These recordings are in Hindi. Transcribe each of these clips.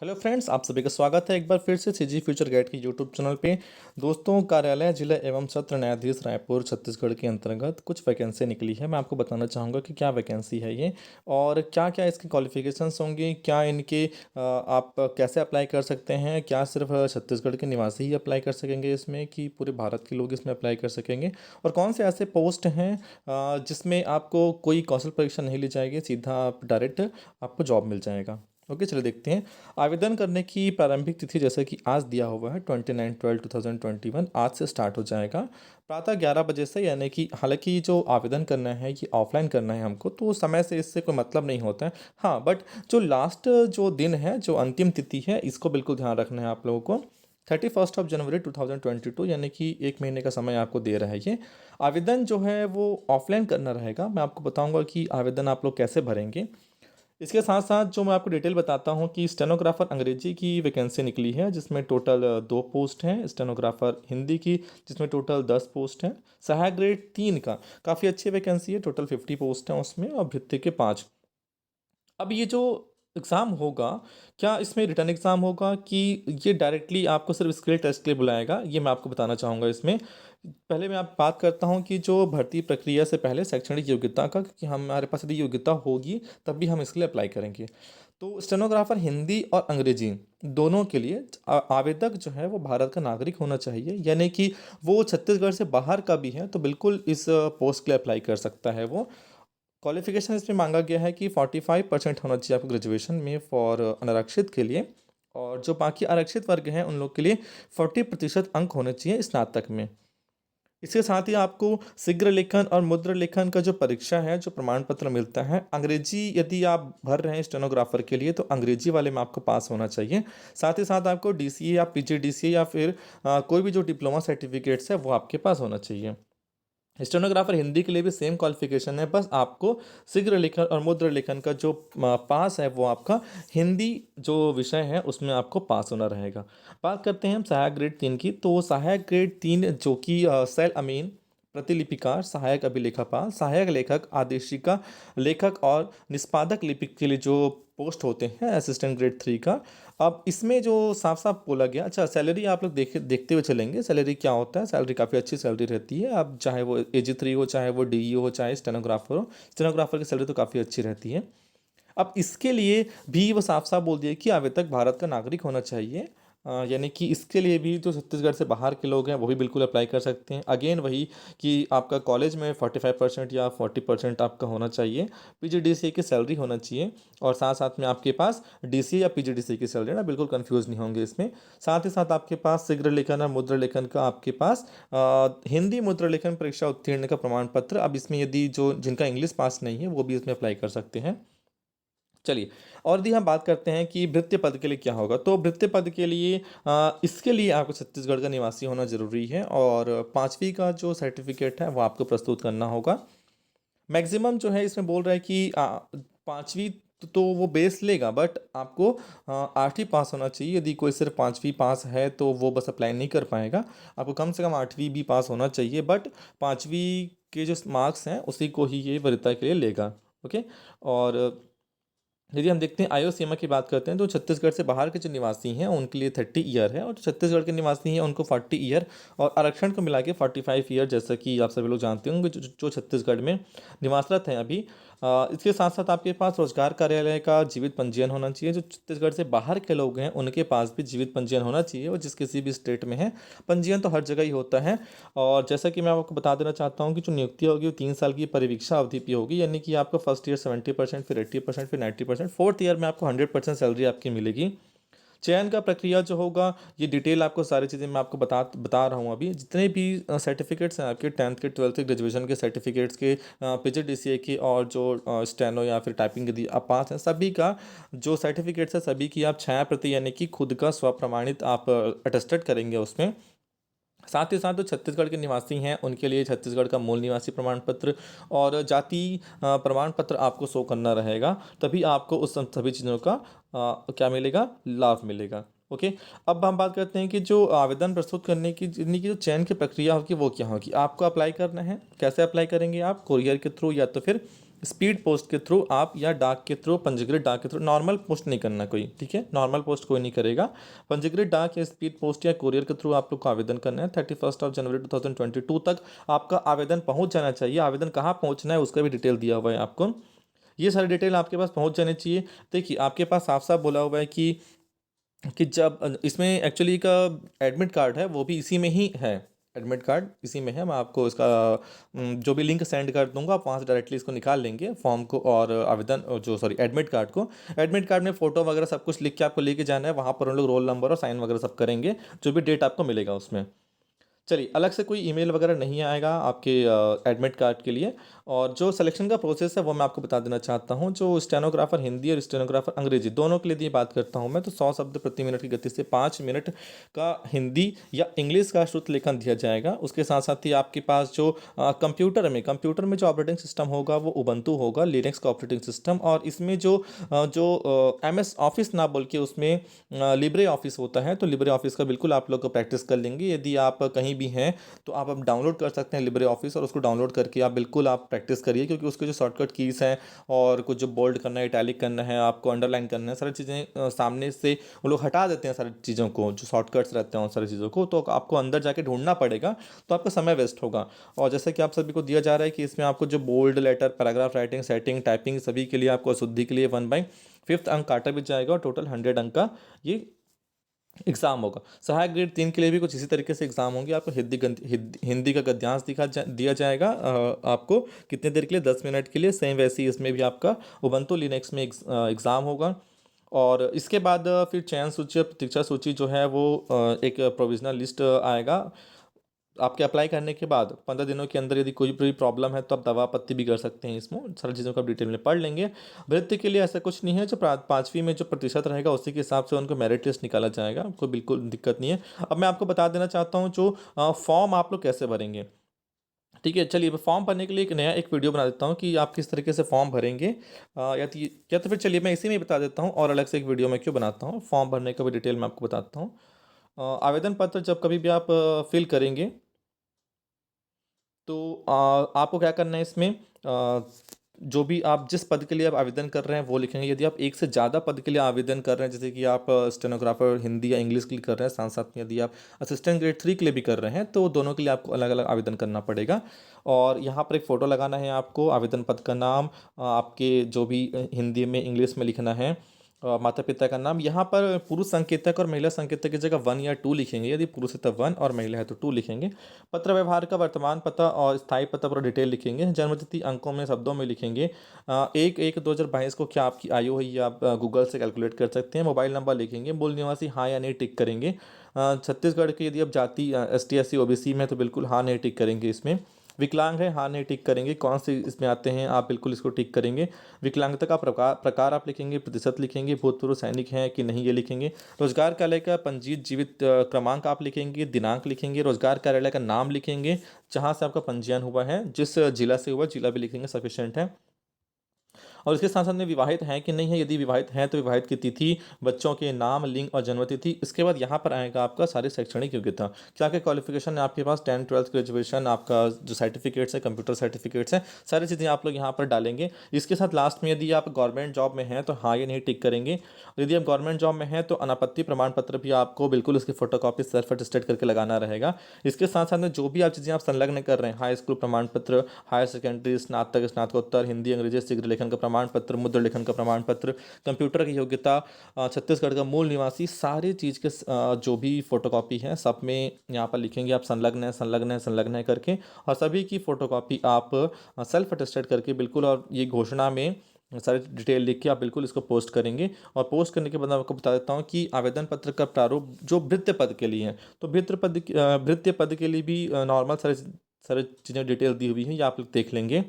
हेलो फ्रेंड्स, आप सभी का स्वागत है एक बार फिर से सीजी फ्यूचर गाइड के यूट्यूब चैनल पे। दोस्तों, कार्यालय जिला एवं सत्र न्यायाधीश रायपुर छत्तीसगढ़ के अंतर्गत कुछ वैकेंसी निकली है। मैं आपको बताना चाहूँगा कि क्या वैकेंसी है ये और क्या क्या इसके क्वालिफिकेशंस होंगे, क्या इनके आप कैसे अप्लाई कर सकते हैं, क्या सिर्फ छत्तीसगढ़ के निवासी ही अप्लाई कर सकेंगे इसमें कि पूरे भारत के लोग इसमें अप्लाई कर सकेंगे, और कौन से ऐसे पोस्ट हैं जिसमें आपको कोई कौशल परीक्षा नहीं ली जाएगी, सीधा आप डायरेक्ट आपको जॉब मिल जाएगा। ओके, चलिए देखते हैं। आवेदन करने की प्रारंभिक तिथि जैसे कि आज दिया हुआ है 29/12/2021, आज से स्टार्ट हो जाएगा प्रातः 11 बजे से। यानी कि हालांकि जो आवेदन करना है ये ऑफलाइन करना है हमको, तो समय से इससे कोई मतलब नहीं होता है। हाँ, बट जो लास्ट जो दिन है, जो अंतिम तिथि है, इसको बिल्कुल ध्यान रखना है आप लोगों को। 31 जनवरी 2022, यानी कि एक महीने का समय आपको दे रहा है ये। आवेदन जो है वो ऑफलाइन करना रहेगा। मैं आपको बताऊंगा कि आवेदन आप लोग कैसे भरेंगे। इसके साथ साथ जो मैं आपको डिटेल बताता हूँ कि स्टेनोग्राफर अंग्रेजी की वैकेंसी निकली है, जिसमें टोटल 2 पोस्ट हैं। स्टेनोग्राफर हिंदी की, जिसमें टोटल 10 पोस्ट हैं। सहायक ग्रेड 3 का काफ़ी अच्छी वैकेंसी है, टोटल 50 पोस्ट हैं उसमें, और भृत्य के 5। अब ये जो एग्ज़ाम होगा, क्या इसमें रिटर्न एग्ज़ाम होगा कि ये डायरेक्टली आपको सिर्फ स्किल टेस्ट के लिए बुलाएगा, ये मैं आपको बताना चाहूँगा इसमें। पहले मैं आप बात करता हूँ कि जो भर्ती प्रक्रिया से पहले शैक्षणिक योग्यता का, कि हमारे पास यदि योग्यता होगी तब भी हम इसके लिए अप्लाई करेंगे। तो स्टेनोग्राफर हिंदी और अंग्रेजी दोनों के लिए आवेदक जो है वो भारत का नागरिक होना चाहिए, यानी कि वो छत्तीसगढ़ से बाहर का भी है तो बिल्कुल इस पोस्ट के लिए अप्लाई कर सकता है वो। क्वालिफिकेशन इसमें मांगा गया है कि 45% होना चाहिए आपको ग्रेजुएशन में फॉर अनारक्षित के लिए, और जो बाकी आरक्षित वर्ग हैं उन लोग के लिए 40% अंक होने चाहिए स्नातक में। इसके साथ ही आपको शीघ्र लेखन और मुद्र लेखन का जो परीक्षा है, जो प्रमाण पत्र मिलता है, अंग्रेजी यदि आप भर रहे हैं स्टेनोग्राफर के लिए तो अंग्रेजी वाले में आपको पास होना चाहिए। साथ ही साथ आपको डीसीए या पीजीडीसीए या फिर कोई भी जो डिप्लोमा सर्टिफिकेट्स है वो आपके पास होना चाहिए। स्टेनोग्राफर हिंदी के लिए भी सेम क्वालिफिकेशन है, बस आपको शीघ्र लेखन और मुद्र लेखन का जो पास है वो आपका हिंदी जो विषय है उसमें आपको पास होना रहेगा। बात करते हैं हम सहायक ग्रेड 3 की। तो सहायक ग्रेड 3 जो कि सेल अमीन, प्रतिलिपिकार, सहायक अभिलेखापाल, सहायक लेखक, आदेशिका लेखक और निष्पादक लिपिक के लिए जो पोस्ट होते हैं असिस्टेंट ग्रेड 3 का। अब इसमें जो साफ साफ बोला गया, अच्छा सैलरी आप लोग देखते हुए चलेंगे सैलरी क्या होता है। सैलरी काफ़ी अच्छी सैलरी रहती है। अब चाहे वो AG3 हो, चाहे वो DE हो, चाहे स्टेनोग्राफर हो, स्टेनोग्राफर की सैलरी तो काफ़ी अच्छी रहती है। अब इसके लिए भी वो साफ साफ बोल दिया कि आवेदक भारत का नागरिक होना चाहिए। यानी कि इसके लिए भी जो छत्तीसगढ़ से बाहर के लोग हैं वो भी बिल्कुल अप्लाई कर सकते हैं। अगेन वही कि आपका कॉलेज में 45% या 40% आपका होना चाहिए। PGDCA की सैलरी होना चाहिए, और साथ साथ में आपके पास DCA या PGDCA की सैलरी ना, बिल्कुल कंफ्यूज नहीं होंगे इसमें। साथ ही साथ आपके पास शीघ्र लेखन और मुद्रा लेखन का आपके पास हिंदी मुद्रा लेखन परीक्षा उत्तीर्ण का प्रमाण पत्र। अब इसमें यदि जो जिनका इंग्लिश पास नहीं है वो भी इसमें अप्लाई कर सकते हैं। चलिए, और यदि हम बात करते हैं कि भृत्य पद के लिए क्या होगा, तो भृत्य पद के लिए इसके लिए आपको छत्तीसगढ़ का निवासी होना जरूरी है, और 5वीं का जो सर्टिफिकेट है वो आपको प्रस्तुत करना होगा। मैक्सिमम जो है इसमें बोल रहा है कि 5वीं तो वो बेस लेगा, बट आपको 8वीं पास होना चाहिए। यदि कोई सिर्फ 5वीं पास है तो वो बस अप्लाई नहीं कर पाएगा। आपको कम से कम 8वीं भी पास होना चाहिए, बट 5वीं के जो मार्क्स हैं उसी को ही ये वरीयता के लिए लेगा। ओके, और यदि हम देखते हैं आयु सीमा की बात करते हैं, तो छत्तीसगढ़ से बाहर के जो निवासी हैं उनके लिए 30 ईयर है, और जो छत्तीसगढ़ के निवासी हैं उनको 40 ईयर, और आरक्षण को मिला के 45 ईयर, जैसा कि आप सभी लोग जानते होंगे जो छत्तीसगढ़ में निवासरत हैं अभी। इसके साथ साथ आपके पास रोजगार कार्यालय का जीवित पंजीयन होना चाहिए। जो छत्तीसगढ़ से बाहर के लोग हैं उनके पास भी जीवित पंजीयन होना चाहिए, और जिस किसी भी स्टेट में है। पंजीयन तो हर जगह ही होता है। और जैसा कि मैं आपको बता देना चाहता हूँ कि जो नियुक्ति होगी वो 3 साल की परिवीक्षा अवधि पे होगी, यानी कि आपका फर्स्ट ईयर 70%, फिर 80%, फिर 90%, फोर्थ ईयर में आपको 100% सैलरी आपकी मिलेगी। चयन का प्रक्रिया जो होगा, ये डिटेल आपको सारी चीज़ें मैं आपको बता बता रहा हूँ अभी। जितने भी सर्टिफिकेट्स हैं आपके 10th के, 12th के, ग्रेजुएशन के सर्टिफिकेट्स के, PGDCA के, और जो स्टेनो या फिर टाइपिंग यदि आप पास हैं, सभी का जो सर्टिफिकेट्स है सभी की आप छाया प्रति, यानी कि खुद का स्वप्रमाणित आप अटेस्टेड करेंगे उसमें। साथ ही साथ जो छत्तीसगढ़ के निवासी हैं उनके लिए छत्तीसगढ़ का मूल निवासी प्रमाण पत्र और जाति प्रमाण पत्र आपको शो करना रहेगा, तभी आपको उस सभी चीज़ों का क्या मिलेगा, लाभ मिलेगा। ओके, अब हम बात करते हैं कि जो आवेदन प्रस्तुत करने की, यानी कि जो चयन की प्रक्रिया होगी वो क्या होगी। आपको अप्लाई करना है, कैसे अप्लाई करेंगे आप, कोरियर के थ्रू या तो फिर स्पीड पोस्ट के थ्रू आप या डाक के थ्रू, पंजीकृत डाक के थ्रू, नॉर्मल पोस्ट नहीं करना कोई, ठीक है, नॉर्मल पोस्ट कोई नहीं करेगा। पंजीकृत डाक या स्पीड पोस्ट या कोरियर के थ्रू आप लोग को आवेदन करना है। 31 जनवरी 2022 तक आपका आवेदन पहुंच जाना चाहिए। आवेदन कहाँ पहुंचना है उसका भी डिटेल दिया हुआ है आपको, ये सारी डिटेल आपके पास पहुंच जानी चाहिए। देखिए आपके पास साफ साफ बोला हुआ है कि जब इसमें एक्चुअली का एडमिट कार्ड है वो भी इसी में ही है, एडमिट कार्ड इसी में है। मैं आपको इसका जो भी लिंक सेंड कर दूंगा, आप वहाँ से डायरेक्टली इसको निकाल लेंगे फॉर्म को और आवेदन जो सॉरी एडमिट कार्ड को। एडमिट कार्ड में फ़ोटो वगैरह सब कुछ लिख के आपको लेके जाना है, वहाँ पर उन लोग रोल नंबर और साइन वगैरह सब करेंगे, जो भी डेट आपको मिलेगा उसमें। चलिए, अलग से कोई ईमेल वगैरह नहीं आएगा आपके एडमिट कार्ड के लिए। और जो सिलेक्शन का प्रोसेस है वो मैं आपको बता देना चाहता हूँ। जो स्टेनोग्राफर हिंदी और स्टेनोग्राफर अंग्रेजी दोनों के लिए यदि बात करता हूँ मैं, तो 100 शब्द प्रति मिनट की गति से 5 मिनट का हिंदी या इंग्लिश का श्रुत लेखन दिया जाएगा। उसके साथ साथ ही आपके पास जो कंप्यूटर में जो ऑपरेटिंग सिस्टम होगा वो उबंटू होगा, लिनक्स का ऑपरेटिंग सिस्टम। और इसमें जो MS ऑफिस ना बोल के उसमें लिब्रे ऑफिस होता है, तो लिब्रे ऑफिस का बिल्कुल आप लोग प्रैक्टिस कर लेंगे। यदि आप कहीं भी हैं तो आप अब डाउनलोड कर सकते हैं लिब्रे ऑफिस, और उसको डाउनलोड करके आप बिल्कुल आप प्रैक्टिस करिए, क्योंकि उसके जो शॉर्टकट कीज़ हैं और कुछ जो बोल्ड करना है, इटैलिक करना है, आपको अंडरलाइन करना है, सारी चीज़ें सामने से वो लोग हटा देते हैं सारी चीज़ों को, जो शॉर्टकट्स रहते हैं उन सारी चीज़ों को, तो आपको अंदर जाके ढूंढना पड़ेगा, तो आपका समय वेस्ट होगा। और जैसे कि आप सभी को दिया जा रहा है कि इसमें आपको जो bold letter, paragraph writing, setting, typing सभी के लिए आपको अशुद्धि के लिए 1/5 अंक काटा भी जाएगा, और टोटल 100 अंक का ये एग्जाम होगा। सहायक ग्रेड 3 के लिए भी कुछ इसी तरीके से एग्जाम होंगे। आपको हिंदी का गद्यांश दिया जाएगा आपको कितने देर के लिए, 10 मिनट के लिए। सेम वैसे ही इसमें भी आपका उबंटू लिनक्स में एग्ज़ाम होगा। और इसके बाद फिर चयन सूची और प्रतीक्षा सूची जो है वो एक प्रोविजनल लिस्ट आएगा। आपके अप्लाई करने के बाद 15 दिनों के अंदर यदि कोई भी प्रॉब्लम है तो आप दवा पत्ती भी कर सकते हैं। इसमें सारी चीज़ों को आप डिटेल में पढ़ लेंगे। वृत्ति के लिए ऐसा कुछ नहीं है, जो 5वीं में जो प्रतिशत रहेगा उसी के हिसाब से उनको मेरिट लिस्ट निकाला जाएगा, कोई बिल्कुल दिक्कत नहीं है। अब मैं आपको बता देना चाहता हूँ जो फॉर्म आप लोग कैसे भरेंगे, ठीक है। चलिए, फॉर्म भरने के लिए एक वीडियो बना देता हूँ कि आप किस तरीके से फॉर्म भरेंगे, या तो फिर चलिए मैं इसी में ही बता देता हूँ, और अलग से एक वीडियो में क्यों बनाता हूँ, फॉर्म भरने का भी डिटेल मैं आपको बताता हूँ। आवेदन पत्र जब कभी भी आप फिल करेंगे तो आपको क्या करना है इसमें, जो भी आप जिस पद के लिए आप आवेदन कर रहे हैं वो लिखेंगे। यदि आप एक से ज़्यादा पद के लिए आवेदन कर रहे हैं, जैसे कि आप स्टेनोग्राफर हिंदी या इंग्लिश के लिए कर रहे हैं, साथ साथ में यदि आप असिस्टेंट ग्रेड 3 के लिए भी कर रहे हैं, तो दोनों के लिए आपको अलग अलग आवेदन करना पड़ेगा। और यहाँ पर एक फ़ोटो लगाना है आपको, आवेदन पत्र का नाम, आपके जो भी हिंदी में इंग्लिश में लिखना है, माता पिता का नाम। यहाँ पर पुरुष संकेतक और महिला संकेतक की जगह 1 या 2 लिखेंगे। यदि पुरुष है तो 1 और महिला है तो 2 लिखेंगे। पत्र व्यवहार का वर्तमान पता और स्थायी पता पर डिटेल लिखेंगे। जन्मतिथि अंकों में शब्दों में लिखेंगे। 1/1/2022 को क्या आपकी आयु है, ये आप गूगल से कैलकुलेट कर सकते हैं। मोबाइल नंबर लिखेंगे। मूल निवासी हाँ या नहीं टिक करेंगे। छत्तीसगढ़ के यदि आप जाति ST SC OBC में, तो बिल्कुल हाँ नहीं टिक करेंगे इसमें। विकलांग है, हाँ नहीं टिक करेंगे। कौन से इसमें आते हैं, आप बिल्कुल इसको टिक करेंगे। विकलांगता का प्रकार आप लिखेंगे, प्रतिशत लिखेंगे। भूतपूर्व सैनिक हैं कि नहीं ये लिखेंगे। रोजगार कार्यालय का पंजीकृत जीवित क्रमांक आप लिखेंगे, दिनांक लिखेंगे। रोजगार कार्यालय का नाम लिखेंगे जहाँ से आपका पंजीयन हुआ है, जिस जिला से हुआ जिला भी लिखेंगे, सफिशिएंट है। और इसके साथ साथ में विवाहित हैं कि नहीं है, यदि विवाहित हैं तो विवाहित की तिथि, बच्चों के नाम, लिंग और जन्मतिथि। इसके बाद यहाँ पर आएगा आपका सारी शैक्षणिक योग्यता, क्या क्या क्वालिफिकेशन है आपके पास, 10th 12th ग्रेजुएशन, आपका जो सर्टिफिकेट्स है, कंप्यूटर सर्टिफिकेट्स हैं, सारी चीज़ें आप लोग यहाँ पर डालेंगे। इसके साथ लास्ट में यदि आप गवर्नमेंट जॉब में हैं तो हाँ या नहीं टिक करेंगे। यदि आप गवर्नमेंट जॉब में हैं तो अनापत्ति प्रमाण पत्र भी आपको बिल्कुल उसकी फोटोकॉपी सेल्फ अटेस्टेड करके लगाना रहेगा। इसके साथ साथ में जो भी आप चीज़ें आप संलग्न कर रहे हैं, हाई स्कूल प्रमाण पत्र, हायर सेकेंडरी, स्नातक, स्नातकोत्तर, हिंदी अंग्रेजी शीघ्र लेखन का प्रमाण पत्र, मुद्रण लेखन का प्रमाण पत्र, कंप्यूटर की योग्यता, छत्तीसगढ़ का मूल निवासी, सारी चीज़ के जो भी फोटोकॉपी है सब में यहाँ पर लिखेंगे आप संलग्न है, संलग्न है, संलग्न है करके। और सभी की फोटोकॉपी आप सेल्फ अटेस्टेड करके बिल्कुल, और ये घोषणा में सारी डिटेल लिख के आप बिल्कुल इसको पोस्ट करेंगे। और पोस्ट करने के बाद आपको बता देता हूँ कि आवेदन पत्र का प्रारूप जो भृत्य पद के लिए है, तो भृत्य पद के लिए भी नॉर्मल सारी सारी चीज़ें डिटेल दी हुई हैं, ये आप लोग देख लेंगे।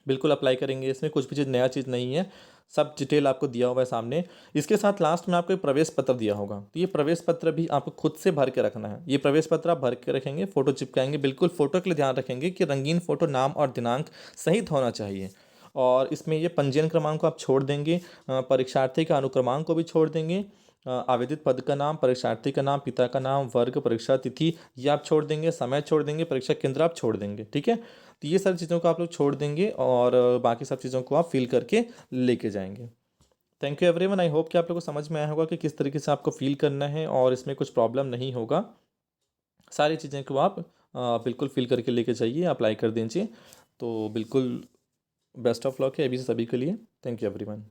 बिल्कुल अप्लाई करेंगे, इसमें कुछ भी चीज़ नया चीज़ नहीं है, सब डिटेल आपको दिया हुआ है सामने। इसके साथ लास्ट में आपको एक प्रवेश पत्र दिया होगा, तो ये प्रवेश पत्र भी आपको खुद से भर के रखना है। ये प्रवेश पत्र आप भर के रखेंगे, फोटो चिपकाएंगे। बिल्कुल फोटो के लिए ध्यान रखेंगे कि रंगीन फोटो, नाम और दिनांक सहित होना चाहिए। और इसमें ये पंजीयन क्रमांक को आप छोड़ देंगे, परीक्षार्थी का अनुक्रमांक को भी छोड़ देंगे, आवेदित पद का नाम, परीक्षार्थी का नाम, पिता का नाम, वर्ग, परीक्षा तिथि ये आप छोड़ देंगे, समय छोड़ देंगे, परीक्षा केंद्र आप छोड़ देंगे। ठीक है, तो ये सारी चीज़ों को आप लोग छोड़ देंगे और बाकी सब चीज़ों को आप फिल करके लेके जाएंगे। Thank you everyone. I hope कि आप लोगों को समझ में आया होगा कि किस तरीके से आपको फिल करना है और इसमें कुछ प्रॉब्लम नहीं होगा। सारी चीज़ें को आप बिल्कुल फिल करके लेके जाइए, अप्लाई कर दीजिए। तो बिल्कुल बेस्ट ऑफ लक है अभी से सभी के लिए। Thank you everyone.